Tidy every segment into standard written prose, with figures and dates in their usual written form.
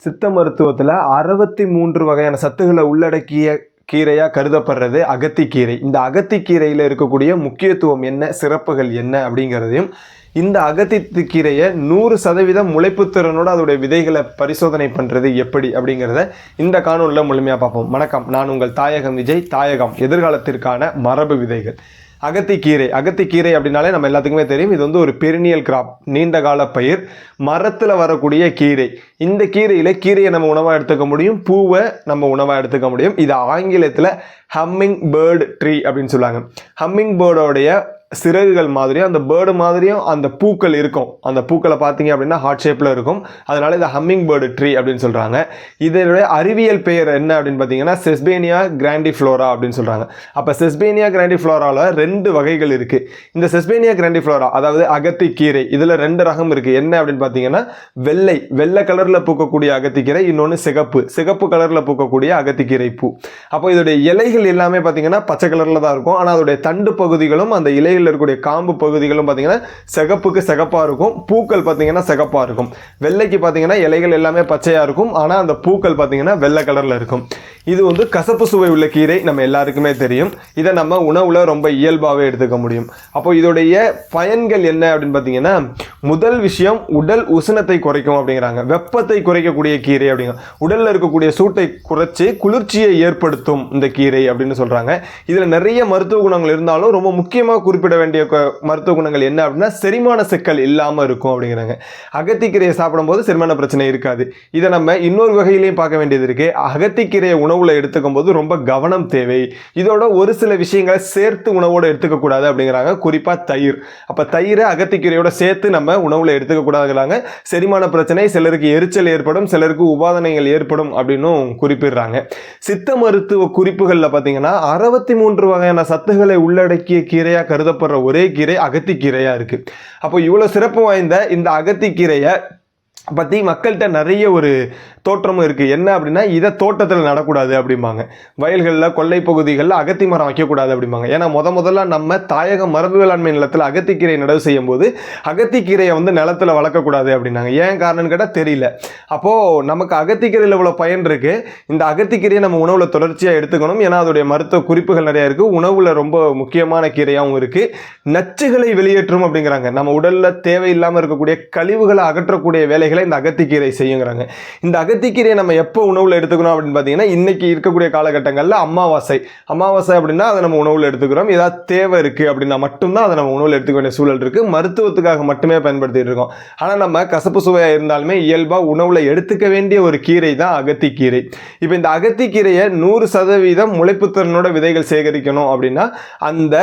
சித்த மருத்துவத்தில் 63 வகையான சத்துக்களை உள்ளடக்கிய கீரையாக கருதப்படுறது அகத்திக்கீரை. இந்த அகத்திக்கீரையில் இருக்கக்கூடிய முக்கியத்துவம் என்ன, சிறப்புகள் என்ன அப்படிங்கிறதையும், இந்த அகத்திக்கீரையை 100% முளைப்புத்திறனோடு அதோடைய விதைகளை பரிசோதனை பண்ணுறது எப்படி அப்படிங்கிறத இந்த காணொலியில் முழுமையாக பார்ப்போம். வணக்கம், நான் உங்கள் தாயகம் விஜய். தாயகம் எதிர்காலத்திற்கான மரபு விதைகள். அகத்திக்கீரை அப்படின்னாலே நம்ம எல்லாத்துக்குமே தெரியும், இது வந்து ஒரு பெரினியல் கிராப், நீண்ட கால பயிர், மரத்தில் வரக்கூடிய கீரை. இந்த கீரையை நம்ம உணவாக எடுத்துக்க முடியும், பூவை நம்ம உணவாக எடுத்துக்க முடியும். இது ஆங்கிலத்தில் ஹம்மிங் பேர்டு ட்ரீ அப்படின்னு சொல்லுவாங்க. ஹம்மிங் பேர்டோடைய சிறகுகள் மாதிரியும் அந்த பேர்டு மாதிரியும் அந்த பூக்கள் இருக்கும். அந்த பூக்களை பார்த்தீங்க அப்படின்னா ஹார்ட் ஷேப்பில் இருக்கும். அதனால இதை ஹம்மிங் பேர்டு ட்ரீ அப்படின்னு சொல்கிறாங்க. இதனுடைய அறிவியல் பெயர் என்ன அப்படின்னு பார்த்தீங்கன்னா செஸ்பேனியா கிராண்டிஃப்ளோரா அப்படின்னு சொல்கிறாங்க. அப்போ செஸ்பேனியா கிராண்டிஃப்ளோராவில் 2 வகைகள் இருக்குது. இந்த செஸ்பேனியா கிராண்டிஃப்ளோரா அதாவது அகத்திக்கீரை, இதில் 2 ரகம் இருக்குது. என்ன அப்படின்னு பார்த்தீங்கன்னா வெள்ளை கலரில் பூக்கக்கூடிய அகத்திக்கீரை, இன்னொன்று சிகப்பு கலரில் பூக்கக்கூடிய அகத்திக்கீரை பூ. அப்போ இதோடைய இலைகள் எல்லாமே பார்த்தீங்கன்னா பச்சை கலரில் தான் இருக்கும். ஆனால் அதோடைய தண்டு பகுதிகளும் அந்த இலை இருக்கக்கூடிய காம்பு பகுதிகளும் பார்த்தீங்கன்னா சிகப்பா இருக்கும். பூக்கள் பார்த்தீங்கன்னா சிகப்பா இருக்கும். வெள்ளைக்கு பார்த்தீங்கன்னா இலைகள் எல்லாமே பச்சையா இருக்கும். ஆனால் அந்த பூக்கள் பார்த்தீங்கன்னா வெள்ளை கலர்ல இருக்கும். இது வந்து கசப்பு சுவை உள்ள கீரை, நம்ம எல்லாருக்குமே தெரியும். இதை நம்ம உணவுல ரொம்ப இயல்பாகவே எடுத்துக்க முடியும். அப்போ இதோடைய பயன்கள் என்ன அப்படின்னு பார்த்தீங்கன்னா, முதல் விஷயம் உடல் உஷ்ணத்தை குறைக்கும் அப்படிங்கிறாங்க. வெப்பத்தை குறைக்கக்கூடிய கீரை அப்படிங்க. உடல்ல இருக்கக்கூடிய சூட்டை குறைச்சி குளிர்ச்சியை ஏற்படுத்தும் இந்த கீரை அப்படின்னு சொல்றாங்க. இதுல நிறைய மருத்துவ குணங்கள் இருந்தாலும் ரொம்ப முக்கியமாக குறிப்பிட வேண்டிய மருத்துவ குணங்கள் என்ன அப்படின்னா, செரிமான சிக்கல் இல்லாமல் இருக்கும் அப்படிங்கிறாங்க. அகத்திக்கீரையை சாப்பிடும்போது செரிமான பிரச்சனை இருக்காது. இதை நம்ம இன்னொரு வகையிலையும் பார்க்க வேண்டியது இருக்கு. அகத்திக்கீரையை உணவுல எடுத்துக்கும் போது ரொம்ப கவனம் தேவை. இதோட ஒரு சில விஷயங்களை சேர்த்து உணவோட எடுத்துக்க கூடாது அப்படிங்கிறாங்க. குறிப்பா தயிர். அப்ப தயிரை அகத்திக்கீரையோட சேர்த்து நம்ம உணவுல எடுத்துக்க கூடாதுங்கிறாங்க. செரிமான பிரச்சனை, சிலருக்கு எரிச்சல் ஏற்படும், சிலருக்கு உபாதனைகள் ஏற்படும் அப்படின்னு குறிப்பிடுறாங்க. சித்த மருத்துவ குறிப்புகள்ல பாத்தீங்கன்னா 63 வகையான சத்துக்களை உள்ளடக்கிய கீரையா கருதப்படுற ஒரே கீரை அகத்திக்கீரையா இருக்கு. அப்போ இவ்வளவு சிறப்பு வாய்ந்த இந்த அகத்திக்கீரையை பற்றி மக்கள்கிட்ட நிறைய ஒரு தோற்றமும் இருக்குது. என்ன அப்படின்னா, இதை தோட்டத்தில் நடக்கூடாது அப்படிம்பாங்க. வயல்களில் கொல்லை பகுதிகளில் அகத்தி மரம் வைக்கக்கூடாது அப்படிம்பாங்க. ஏன்னா முதல்ல நம்ம தாயக மரபு வேளாண்மை நிலத்தில் அகத்திக்கீரை நடவு செய்யும் போது அகத்திக்கீரையை வந்து நிலத்தில் வளர்க்கக்கூடாது அப்படின்னாங்க. ஏன் காரணம்னு கேட்டால் தெரியல. அப்போது நமக்கு அகத்திக்கீரையில் இவ்வளோ பயன் இருக்குது. இந்த அகத்திக்கீரையை நம்ம உணவில் தொடர்ச்சியாக எடுத்துக்கணும். ஏன்னா அதோடைய மருத்துவ குறிப்புகள் நிறையா இருக்குது. உணவில் ரொம்ப முக்கியமான கீரையாகவும் இருக்குது. நச்சுகளை வெளியேற்றும் அப்படிங்கிறாங்க. நம்ம உடலில் தேவையில்லாமல் இருக்கக்கூடிய கழிவுகளை அகற்றக்கூடிய வேலைகளை இந்த அகத்திக்கீரை செய்யுங்கிறாங்க. இந்த அகத்திக்கீரையை நம்ம எப்போ உணவுல எடுத்துக்கணும் அப்படின்னு பார்த்தீங்கன்னா, இன்னைக்கு இருக்கக்கூடிய காலகட்டங்களில் அமாவாசை அப்படின்னா அதை நம்ம உணவுல எடுத்துக்கிறோம். ஏதாவது தேவை இருக்கு அப்படின்னா மட்டும்தான் அதை நம்ம உணவுல எடுத்துக்க வேண்டிய சூழல் இருக்கு. மருத்துவத்துக்காக மட்டுமே பயன்படுத்திட்டு இருக்கோம். ஆனால் நம்ம கசப்பு சுவையா இருந்தாலுமே இயல்பா உணவுல எடுத்துக்க வேண்டிய ஒரு கீரை தான் அகத்திக்கீரை. இப்போ இந்த அகத்திக்கீரையை 100% முளைப்புத்திறனோட விதைகள் சேகரிக்கணும் அப்படின்னா, அந்த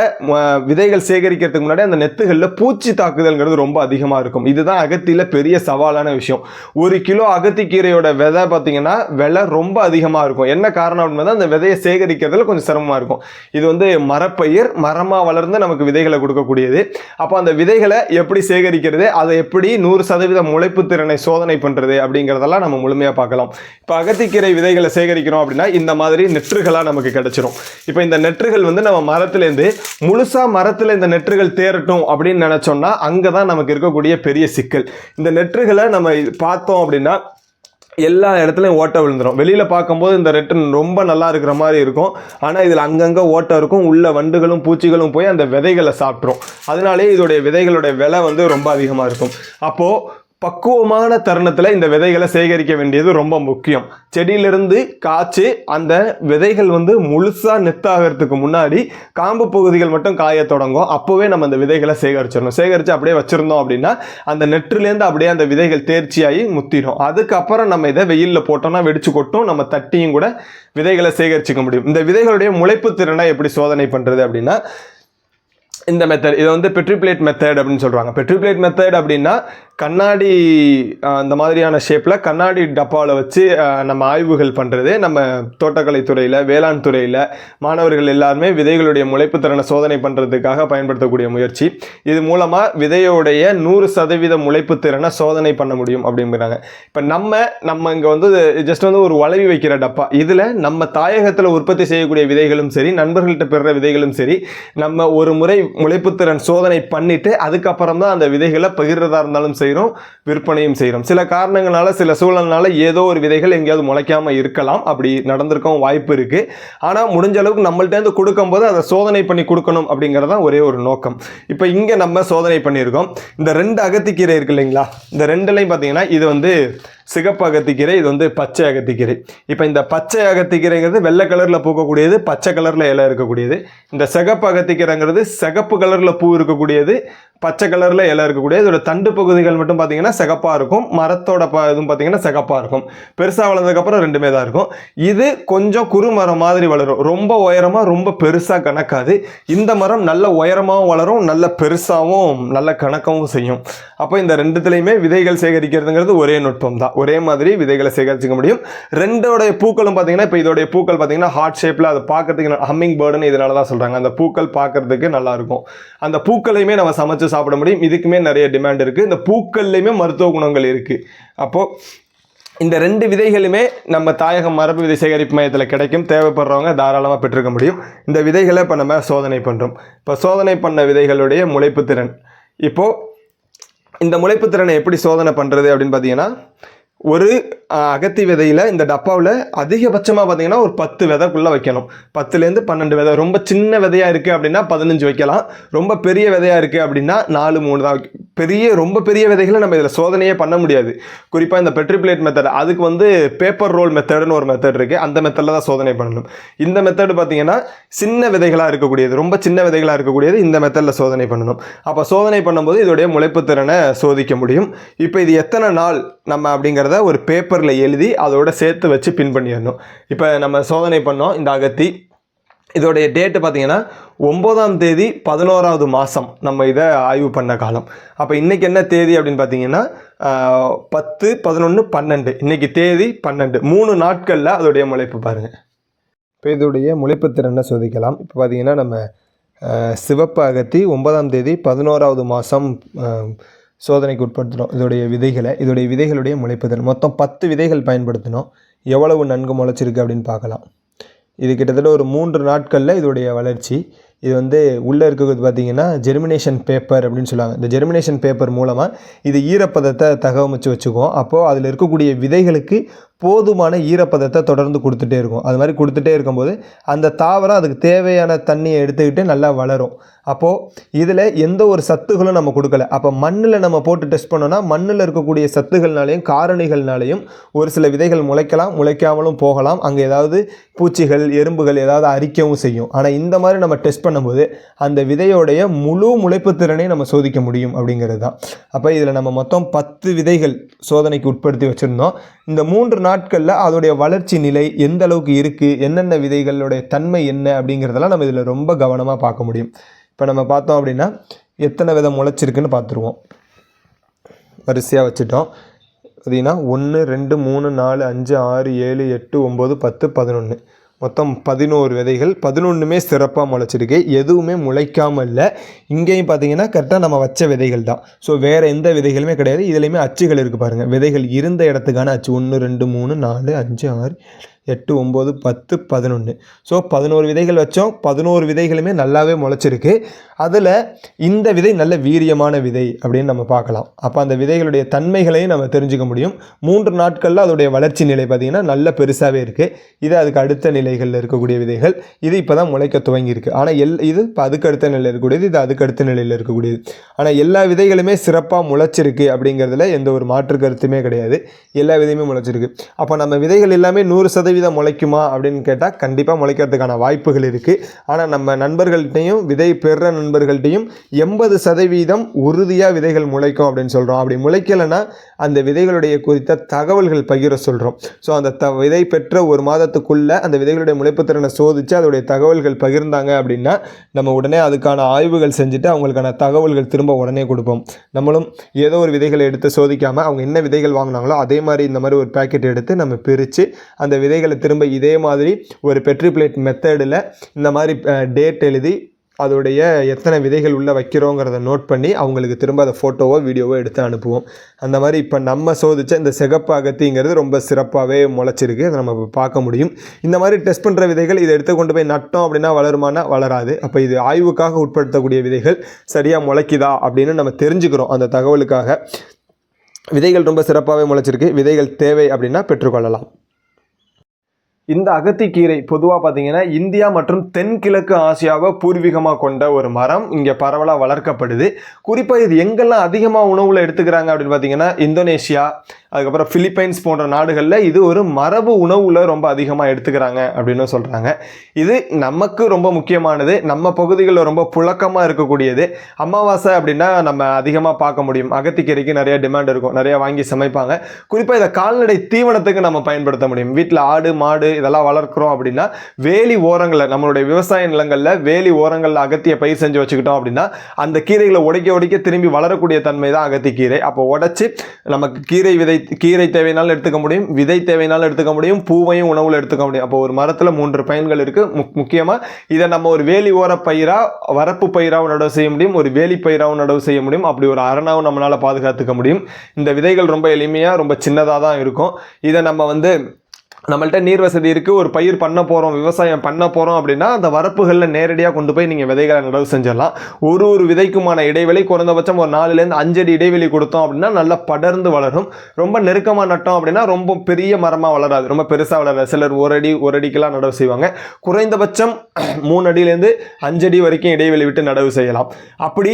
விதைகள் சேகரிக்கிறதுக்கு முன்னாடி அந்த நெத்துகளில் பூச்சி தாக்குதல்ங்கிறது ரொம்ப அதிகமாக இருக்கும். இதுதான் அகத்தியில பெரிய சவாலான விஷயம். 1 கிலோ அகத்திக்கீரையோட விதை பார்த்தீங்கன்னா விலை ரொம்ப அதிகமாக இருக்கும். என்ன காரணம் அப்படின்னா, அந்த விதையை சேகரிக்கிறதுல கொஞ்சம் சிரமமாக இருக்கும். இது வந்து மரப்பயிர், மரமாக வளர்ந்து நமக்கு விதைகளை கொடுக்கக்கூடியது. அப்போ அந்த விதைகளை எப்படி சேகரிக்கிறது, அதை எப்படி 100% முளைப்பு திறனை சோதனை பண்ணுறது அப்படிங்கிறதெல்லாம் நம்ம முழுமையாக பார்க்கலாம். இப்போ அகத்திக்கீரை விதைகளை சேகரிக்கிறோம் அப்படின்னா இந்த மாதிரி நெற்றுகளாக நமக்கு கிடைச்சிரும். இப்போ இந்த நெற்றுகள் வந்து நம்ம மரத்துலேருந்து முழுசாக மரத்தில் இந்த நெற்றுகள் தேரட்டும் அப்படின்னு நினச்சோம்னா அங்கே தான் நமக்கு இருக்கக்கூடிய பெரிய சிக்கல். இந்த நெற்றுகளை நம்ம பார்த்தோம் அப்படின்னா எல்லா இடத்துலையும் ஓட்டை விழுந்துடும். வெளியில் பார்க்கும்போது இந்த நெட்டு ரொம்ப நல்லா இருக்கிற மாதிரி இருக்கும். ஆனால் இதில் அங்கங்கே ஓட்டை இருக்கும். உள்ள வண்டுகளும் பூச்சிகளும் போய் அந்த விதைகளை சாப்பிட்ரும். அதனாலே இதோடைய விதைகளுடைய விலை வந்து ரொம்ப அதிகமாக இருக்கும். அப்போது பக்குவமான தருணத்தில் இந்த விதைகளை சேகரிக்க வேண்டியது ரொம்ப முக்கியம். செடியிலிருந்து காய்ச்சி அந்த விதைகள் வந்து முழுசாக நெத்தாகிறதுக்கு முன்னாடி காம்பு பகுதிகள் மட்டும் காய தொடங்கும். அப்போவே நம்ம அந்த விதைகளை சேகரிச்சிடணும். சேகரித்து அப்படியே வச்சுருந்தோம் அப்படின்னா அந்த நெற்றுலேருந்து அப்படியே அந்த விதைகள் தேர்ச்சியாகி முத்திடும். அதுக்கப்புறம் நம்ம இதை வெயிலில் போட்டோம்னா வெடிச்சு கொட்டும். நம்ம தட்டியும் கூட விதைகளை சேகரிச்சிக்க முடியும். இந்த விதைகளுடைய முளைப்பு திறனை எப்படி சோதனை பண்ணுறது அப்படின்னா, இந்த மெத்தட், இதை வந்து பெட்ரிப்ளேட் மெத்தட் அப்படின்னு சொல்கிறாங்க. பெட்ரிப்ளேட் மெத்தட் அப்படின்னா கண்ணாடி இந்த மாதிரியான ஷேப்பில் கண்ணாடி டப்பாவில் வச்சு நம்ம ஆய்வுகள் பண்ணுறது. நம்ம தோட்டக்கலை துறையில், வேளாண் துறையில் மாணவர்கள் எல்லாருமே விதைகளுடைய முளைப்பு திறனை சோதனை பண்ணுறதுக்காக பயன்படுத்தக்கூடிய முயற்சி. இது மூலமாக விதையோடைய 100% முளைப்பு திறனை சோதனை பண்ண முடியும் அப்படிங்கிறாங்க. இப்போ நம்ம இங்கே வந்து ஜஸ்ட் வந்து ஒரு வளைவி வைக்கிற டப்பா, இதில் நம்ம தாயகத்தில் உற்பத்தி செய்யக்கூடிய விதைகளும் சரி, நண்பர்கள்ட்ட பெறுற விதைகளும் சரி, நம்ம ஒரு முறை முளைப்புத்திறன் சோதனை பண்ணிட்டு அதுக்கப்புறம் தான் அந்த விதைகளை பகிர்றதா இருந்தாலும் செய்கிறோம், விற்பனையும் செய்கிறோம். சில காரணங்களால சில சூழல்னால ஏதோ ஒரு விதைகள் எங்கேயாவது முளைக்காமல் இருக்கலாம், அப்படி நடந்திருக்கவும் வாய்ப்பு இருக்குது. ஆனால் முடிஞ்ச அளவுக்கு நம்மள்டேருந்து கொடுக்கும்போது அதை சோதனை பண்ணி கொடுக்கணும் அப்படிங்கிறதான் ஒரே ஒரு நோக்கம். இப்போ இங்கே நம்ம சோதனை பண்ணியிருக்கோம். இந்த 2 அகத்திக்கீரை இருக்கு இல்லைங்களா, இந்த 2லையும் பார்த்தீங்கன்னா இது வந்து சிகப்பு அகத்திக்கீரை, இது வந்து பச்சை அகத்திக்கீரை. இப்போ இந்த பச்சை அகத்திக்கீரைங்கிறது வெள்ளை கலரில் பூக்கக்கூடியது, பச்சை கலரில் இலை இருக்கக்கூடியது. இந்த சிகப்பு அகத்திக்கீரைங்கிறது சிகப்பு கலரில் பூ இருக்கக்கூடியது, பச்சை கலரில் இலை இருக்கக்கூடியது. இதோட தண்டு பகுதிகள் மட்டும் பார்த்தீங்கன்னா சிகப்பாக இருக்கும், மரத்தோட இதுவும் பார்த்தீங்கன்னா சிகப்பாக இருக்கும். பெருசாக வளர்ந்ததுக்கப்புறம் 2மே தான் இருக்கும். இது கொஞ்சம் குறுமரம் மாதிரி வளரும், ரொம்ப உயரமாக ரொம்ப பெருசாக கணக்காது. இந்த மரம் நல்ல உயரமாகவும் வளரும், நல்ல பெருசாகவும் நல்ல கணக்கவும் செய்யும். அப்போ இந்த 2த்துலையுமே விதைகள் சேகரிக்கிறதுங்கிறது ஒரே நுட்பம் தான், ஒரே மாதிரி விதைகளை சேகரிச்சிக்க முடியும். 2ஓடைய பூக்களும் பார்த்தீங்கன்னா இப்போ இதோடைய பூக்கள் பார்த்தீங்கன்னா ஹார்ட் ஷேப்பில், அதை பார்க்கறதுக்கு ஹம்மிங் பேர்டுன்னு இதனால தான் சொல்கிறாங்க. அந்த பூக்கள் பார்க்கறதுக்கு நல்லாயிருக்கும். அந்த பூக்களையுமே நம்ம சமைச்சு சாப்பிட முடியும். இதுக்குமே நிறைய டிமாண்ட் இருக்குது. இந்த பூக்கள்லையுமே மருத்துவ குணங்கள் இருக்குது. அப்போது இந்த 2 விதைகளுமே நம்ம தாயகம் மரபு விதை சேகரிப்பு மையத்தில் கிடைக்கும். தேவைப்படுறவங்க தாராளமாக பெற்றுக்க முடியும். இந்த விதைகளை இப்போ நம்ம சோதனை பண்ணுறோம். இப்போ சோதனை பண்ண விதைகளுடைய முளைப்பு திறன், இப்போது இந்த முளைப்பு திறனை எப்படி சோதனை பண்ணுறது அப்படின்னு பார்த்தீங்கன்னா, ஒரு அகத்தி விதையில் இந்த டப்பாவில் அதிகபட்சமாக பார்த்தீங்கன்னா ஒரு 10 விதைக்குள்ளே வைக்கணும். 10லேருந்து 12 விதை. ரொம்ப சின்ன விதையாக இருக்குது அப்படின்னா 15 வைக்கலாம். ரொம்ப பெரிய விதையாக இருக்குது அப்படின்னா 4, 3 தான். ரொம்ப பெரிய விதைகளை நம்ம இதில் சோதனையே பண்ண முடியாது. குறிப்பாக இந்த பெட்ரிப்ளேட் மெத்தட், அதுக்கு வந்து பேப்பர் ரோல் மெத்தடுன்னு ஒரு மெத்தட் இருக்குது. அந்த மெத்தடில் தான் சோதனை பண்ணணும். இந்த மெத்தடு பார்த்தீங்கன்னா சின்ன விதைகளாக இருக்கக்கூடியது, ரொம்ப சின்ன விதைகளாக இருக்கக்கூடியது இந்த மெத்தடில் சோதனை பண்ணணும். அப்போ சோதனை பண்ணும்போது இதோடைய முளைப்பு திறனை சோதிக்க முடியும். இப்போ இது எத்தனை நாள் நம்ம அப்படிங்கிறத ஒரு பேப்பரில் எழுதி அதோட சேர்த்து வச்சு பின் பண்ணிடணும். இப்போ நம்ம சோதனை பண்ணோம் இந்த அகத்தி, இதோடைய டேட்டு பார்த்தீங்கன்னா 9ஆம் தேதி 11வது மாதம் நம்ம இதை ஆய்வு பண்ண காலம். அப்போ இன்றைக்கி என்ன தேதி அப்படின்னு பார்த்தீங்கன்னா 10, 11, 12. இன்றைக்கி தேதி 12. 3 நாட்களில் அதோடைய முளைப்பு பாருங்கள். இப்போ இதோடைய முளைப்பு திறனை சோதிக்கலாம். இப்போ பார்த்தீங்கன்னா நம்ம சிவப்பு அகத்தி 9ஆம் தேதி 11வது மாதம் சோதனைக்கு உட்படுத்துகிறோம். இதோடைய விதைகளுடைய முளைப்புதல் மொத்தம் 10 விதைகள் பயன்படுத்தினோம். எவ்வளவு நன்கு முளைச்சிருக்கு அப்படின்னு பார்க்கலாம். இது கிட்டத்தட்ட ஒரு 3 நாட்களில் இதோடைய வளர்ச்சி. இது வந்து உள்ளே இருக்கிறது பார்த்திங்கன்னா ஜெர்மினேஷன் பேப்பர் அப்படின்னு சொல்லுவாங்க. இந்த ஜெர்மினேஷன் பேப்பர் மூலமாக இது ஈரப்பதத்தை தகவமைச்சு வச்சுக்குவோம். அப்போது அதில் இருக்கக்கூடிய விதைகளுக்கு போதுமான ஈரப்பதத்தை தொடர்ந்து கொடுத்துட்டே இருக்கும். அது மாதிரி கொடுத்துட்டே இருக்கும்போது அந்த தாவரம் அதுக்கு தேவையான தண்ணியை எடுத்துக்கிட்டு நல்லா வளரும். அப்போது இதில் எந்த ஒரு சத்துகளும் நம்ம கொடுக்கல. அப்போ மண்ணில் நம்ம போட்டு டெஸ்ட் பண்ணோன்னா மண்ணில் இருக்கக்கூடிய சத்துகள்னாலையும் காரணிகள்னாலையும் ஒரு சில விதைகள் முளைக்கலாம், முளைக்காமலும் போகலாம். அங்கே ஏதாவது பூச்சிகள், எறும்புகள் ஏதாவது அரிக்கவும் செய்யும். ஆனால் இந்த மாதிரி நம்ம டெஸ்ட் பண்ணும்போது அந்த விதையோடைய முழு முளைப்பு திறனை நம்ம சோதிக்க முடியும் அப்படிங்கிறது தான். அப்போ இதில் நம்ம மொத்தம் 10 விதைகள் சோதனைக்கு உட்படுத்தி வச்சுருந்தோம். இந்த 3 நாட்களில் அதோடைய வளர்ச்சி நிலை எந்த அளவுக்கு இருக்குது, என்னென்ன விதைகளுடைய தன்மை என்ன அப்படிங்கிறதெல்லாம் நம்ம இதில் ரொம்ப கவனமாக பார்க்க முடியும். இப்போ நம்ம பார்த்தோம் அப்படின்னா எத்தனை விதை முளைச்சிருக்குன்னு பார்த்துருவோம். வரிசையாக வச்சுட்டோம். பார்த்தீங்கன்னா 1, 2, 3, 4, 5, 6, 7, 8, 9, 10, 11. மொத்தம் 11 விதைகள். 11மே சிறப்பாக முளைச்சிருக்கு, எதுவுமே முளைக்காமல் இல்லை. இங்கேயும் பார்த்தீங்கன்னா கரெக்டாக நம்ம வச்ச விதைகள் தான். ஸோ வேறு எந்த விதைகளுமே கிடையாது. இதுலேயுமே அச்சுகள் இருக்குது பாருங்கள். விதைகள் இருந்த இடத்துக்கான அச்சு 1, 2, 3, 4, 5, 6, 8, 9, 10, 11. ஸோ 11 விதைகள் வச்சோம். 11 விதைகளுமே நல்லாவே முளைச்சிருக்கு. அதில் இந்த விதை நல்ல வீரியமான விதை அப்படின்னு நம்ம பார்க்கலாம். அப்போ அந்த விதைகளுடைய தன்மைகளையும் நம்ம தெரிஞ்சுக்க முடியும். 3 நாட்களில் அதோடைய வளர்ச்சி நிலை பார்த்திங்கன்னா நல்ல பெருசாகவே இருக்குது. இது அதுக்கு அடுத்த நிலைகளில் இருக்கக்கூடிய விதைகள். இது இப்போ தான் முளைக்க துவங்கியிருக்கு. ஆனால் இது இப்போ அதுக்கு அடுத்த நிலையில் இருக்கக்கூடியது, இது அதுக்கு அடுத்த நிலையில் இருக்கக்கூடியது. ஆனால் எல்லா விதைகளுமே சிறப்பாக முளைச்சிருக்கு அப்படிங்கிறதுல எந்த ஒரு மாற்று கருத்துமே கிடையாது. எல்லா விதையுமே முளைச்சிருக்கு. அப்போ நம்ம விதைகள் எல்லாமே 100% முளைக்குமா அப்படின்னு கேட்டால் கண்டிப்பாக முளைக்கிறதுக்கான வாய்ப்புகள் இருக்குது. ஆனால் நம்ம நண்பர்கள்ட்டையும் விதை பெற நண்பர்கள்ட்டையும் 80% உறுதியாக விதைகள் முளைக்கும் அப்படின்னு சொல்கிறோம். அப்படி முளைக்கலைன்னா அந்த விதைகளுடைய குறித்த தகவல்கள் பகிர சொல்கிறோம். ஸோ அந்த விதை பெற்ற ஒரு மாதத்துக்குள்ளே அந்த விதைகளுடைய முளைப்புத்திறனை சோதித்து அதோடைய தகவல்கள் பகிர்ந்தாங்க அப்படின்னா நம்ம உடனே அதுக்கான ஆய்வுகள் செஞ்சுட்டு அவங்களுக்கான தகவல்கள் திரும்ப உடனே கொடுப்போம். நம்மளும் ஏதோ ஒரு விதைகளை எடுத்து சோதிக்காமல் அவங்க என்ன விதைகள் வாங்கினாங்களோ அதே மாதிரி இந்த மாதிரி ஒரு பேக்கெட் எடுத்து நம்ம பிரித்து அந்த விதைகளை திரும்ப இதே மாதிரி ஒரு பெட்ரிப்ளேட் மெத்தடில் இந்த மாதிரி டேட் எழுதி அதோடைய எத்தனை விதைகள் உள்ளே வைக்கிறோங்கிறத நோட் பண்ணி அவங்களுக்கு திரும்ப அதை ஃபோட்டோவோ வீடியோவோ எடுத்து அனுப்புவோம். அந்த மாதிரி இப்போ நம்ம சோதித்த இந்த சிகப்பு அகத்திங்கிறது ரொம்ப சிறப்பாகவே முளைச்சிருக்கு. அதை நம்ம பார்க்க முடியும். இந்த மாதிரி டெஸ்ட் பண்ணுற விதைகள் இதை எடுத்து கொண்டு போய் நட்டோம் அப்படின்னா வளருமானா வளராது. அப்போ இது ஆய்வுக்காக உட்படுத்தக்கூடிய விதைகள் சரியாக முளைக்குதா அப்படின்னு நம்ம தெரிஞ்சுக்கிறோம் அந்த தகவலுக்காக. விதைகள் ரொம்ப சிறப்பாகவே முளைச்சிருக்கு. விதைகள் தேவை அப்படின்னா பெற்றுக்கொள்ளலாம். இந்த அகத்திக்கீரை பொதுவாக பார்த்தீங்கன்னா இந்தியா மற்றும் தென்கிழக்கு ஆசியாவை பூர்வீகமாக கொண்ட ஒரு மரம் இங்கே பரவலாக வளர்க்கப்படுது. குறிப்பாக இது எங்கெல்லாம் அதிகமாக உணவில் எடுத்துக்கிறாங்க அப்படின்னு பார்த்தீங்கன்னா இந்தோனேஷியா, அதுக்கப்புறம் பிலிப்பைன்ஸ் போன்ற நாடுகளில் இது ஒரு மரபு உணவில் ரொம்ப அதிகமாக எடுத்துக்கிறாங்க அப்படின்னு சொல்கிறாங்க. இது நமக்கு ரொம்ப முக்கியமானது, நம்ம பகுதிகளில் ரொம்ப புழக்கமாக இருக்கக்கூடியது. அமாவாசை அப்படின்னா நம்ம அதிகமாக பார்க்க முடியும். அகத்திக்கீரைக்கு நிறைய டிமாண்ட் இருக்கும், நிறைய வாங்கி சமைப்பாங்க. குறிப்பாக இதை கால்நடை தீவனத்துக்கு நம்ம பயன்படுத்த முடியும். வீட்டில் ஆடு மாடு இதெல்லாம் வளர்க்கிறோம் அப்படின்னா வேலி ஓரங்களில், நம்மளுடைய விவசாய நிலங்களில் வேலி ஓரங்களில் அகத்தியை பயிர் செஞ்சு வச்சுக்கிட்டோம் அப்படின்னா அந்த கீரைகளை உடைக்க திரும்பி வளரக்கூடிய தன்மை தான் அகத்திக்கீரை. அப்போ உடைச்சி நமக்கு கீரை தேவைனாலும் எடுத்துக்க முடியும், விதை தேவைனாலும் எடுத்துக்க முடியும், பூவையும் உணவில் எடுத்துக்க முடியும். அப்போ ஒரு மரத்தில் 3 பயன்கள் இருக்குது. முக்கியமாக இதை நம்ம ஒரு வேலி ஓர பயிராக, வரப்பு பயிராகவும் நடவு செய்ய முடியும், ஒரு வேலி பயிராகவும் நடவு செய்ய முடியும். அப்படி ஒரு அரணாவும் நம்மளால் பாதுகாத்துக்க முடியும். இந்த விதைகள் ரொம்ப எளிமையாக ரொம்ப சின்னதாக தான் இருக்கும். இதை நம்ம நம்மள்ட்ட நீர் வசதி இருக்குது, ஒரு பயிர் பண்ண போகிறோம், விவசாயம் பண்ண போகிறோம் அப்படின்னா அந்த வரப்புகளில் நேரடியாக கொண்டு போய் நீங்கள் விதைகளை நடவு செஞ்சிடலாம். ஒரு விதைக்குமான இடைவெளி குறைந்தபட்சம் ஒரு 4லேருந்து 5 அடி இடைவெளி கொடுத்தோம் அப்படின்னா நல்லா படர்ந்து வளரும். ரொம்ப நெருக்கமாக நட்டோம் அப்படின்னா ரொம்ப பெரிய மரமாக வளராது, ரொம்ப பெருசாக வளராது. சிலர் 1 அடிக்கெல்லாம் நடவு செய்வாங்க. குறைந்தபட்சம் 3 அடியிலேருந்து 5 அடி வரைக்கும் இடைவெளி விட்டு நடவு செய்யலாம். அப்படி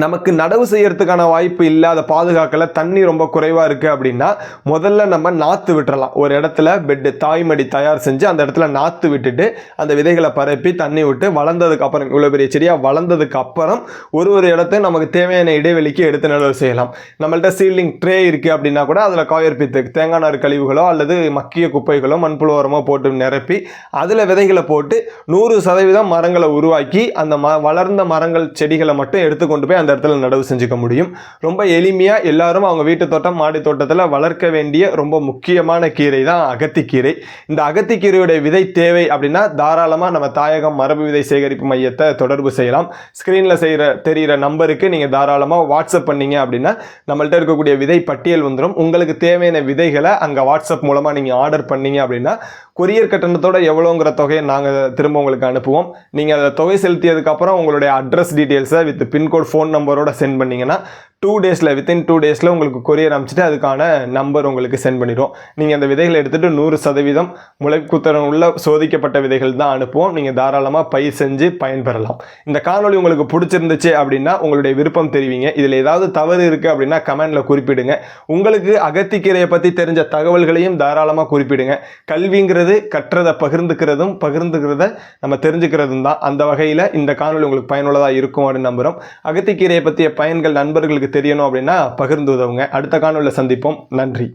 நமக்கு நடவு செய்யறதுக்கான வாய்ப்பு இல்லாத பாதுகாக்கல, தண்ணி ரொம்ப குறைவாக இருக்குது அப்படின்னா முதல்ல நம்ம நாற்று விட்டுறலாம். ஒரு இடத்துல பெட்டு தாய்மடி தயார் செஞ்சு அந்த இடத்துல நாற்று விட்டுட்டு அந்த விதைகளை பரப்பி தண்ணி விட்டு வளர்ந்ததுக்கு அப்புறம், இவ்வளோ பெரிய செடியாக வளர்ந்ததுக்கு அப்புறம் ஒரு இடத்த நமக்கு தேவையான இடைவெளிக்கு எடுத்து நடவு செய்யலாம். நம்மள்ட்ட சீலிங் ட்ரே இருக்குது அப்படின்னா கூட அதில் காயர் பித்து, தேங்காய் நார் கழிவுகளோ அல்லது மக்கிய குப்பைகளோ மண்புழு உரமோ போட்டு நிரப்பி அதில் விதைகளை போட்டு 100% மரங்களை உருவாக்கி அந்த வளர்ந்த மரங்கள் செடிகளை மட்டும் எடுத்துக்கொண்டு போய் அந்த இடத்துல நடவு செஞ்சுக்க முடியும். ரொம்ப எளிமையா எல்லாரும் அவங்க வீட்டு தோட்டம் மாடி தோட்டத்தில் வளர்க்க வேண்டிய ரொம்ப முக்கியமான கீரை தான் அகத்திக்கீரை. இந்த அகத்திக்கீரையுடைய விதை தேவை அப்படின்னா தாராளமாக நம்ம தாயகம் மரபு விதை சேகரிப்பு மையத்தை தொடர்பு செய்யலாம். ஸ்கிரீனில் தெரிகிற நம்பருக்கு நீங்கள் தாராளமாக வாட்ஸ்அப் பண்ணீங்க அப்படின்னா நம்மள்ட்ட இருக்கக்கூடிய விதை பட்டியல் வந்துடும். உங்களுக்கு தேவையான விதைகளை அங்கே வாட்ஸ்அப் மூலமாக நீங்கள் ஆர்டர் பண்ணீங்க அப்படின்னா கொரியர் கட்டணத்தோட எவ்வளோங்கிற தொகையை நாங்கள் திரும்ப உங்களுக்கு அனுப்புவோம். நீங்கள் அதை தொகை செலுத்தியதுக்கப்புறம் உங்களுடைய அட்ரஸ் டீட்டெயில்ஸை வித் பின்கோட் ஃபோன் நம்பரோட சென்ட் பண்ணிங்கன்னா வித்தின் 2 டேஸில் உங்களுக்கு கொரியர் அனுப்பிச்சிட்டு அதுக்கான நம்பர் உங்களுக்கு சென்ட் பண்ணிடுவோம். நீங்கள் அந்த விதைகளை எடுத்துகிட்டு 100% முளைக்குத்தரம் உள்ள சோதிக்கப்பட்ட விதைகள் தான் அனுப்புவோம். நீங்கள் தாராளமாக பயிர் செஞ்சு பயன்பெறலாம். இந்த காணொலி உங்களுக்கு பிடிச்சிருந்துச்சு அப்படின்னா உங்களுடைய விருப்பம் தெரிவிங்க. இதில் ஏதாவது தவறு இருக்குது அப்படின்னா கமெண்டில் குறிப்பிடுங்க. உங்களுக்கு அகத்திக்கீரையை பற்றி தெரிஞ்ச தகவல்களையும் தாராளமாக குறிப்பிடுங்க. கல்விங்கிறது கற்றதை பகிர்ந்துக்கிறத நம்ம தெரிஞ்சுக்கிறதும் தான். அந்த வகையில் இந்த காணொலி உங்களுக்கு பயனுள்ளதாக இருக்கும் அப்படின்னு நம்புகிறோம். அகத்திக்கீரையை பற்றிய பயன்கள் நண்பர்களுக்கு தெரியணும் அப்படின்னா பகிர்ந்து உதவுங்க. அடுத்த காணொளியில் சந்திப்போம். நன்றி.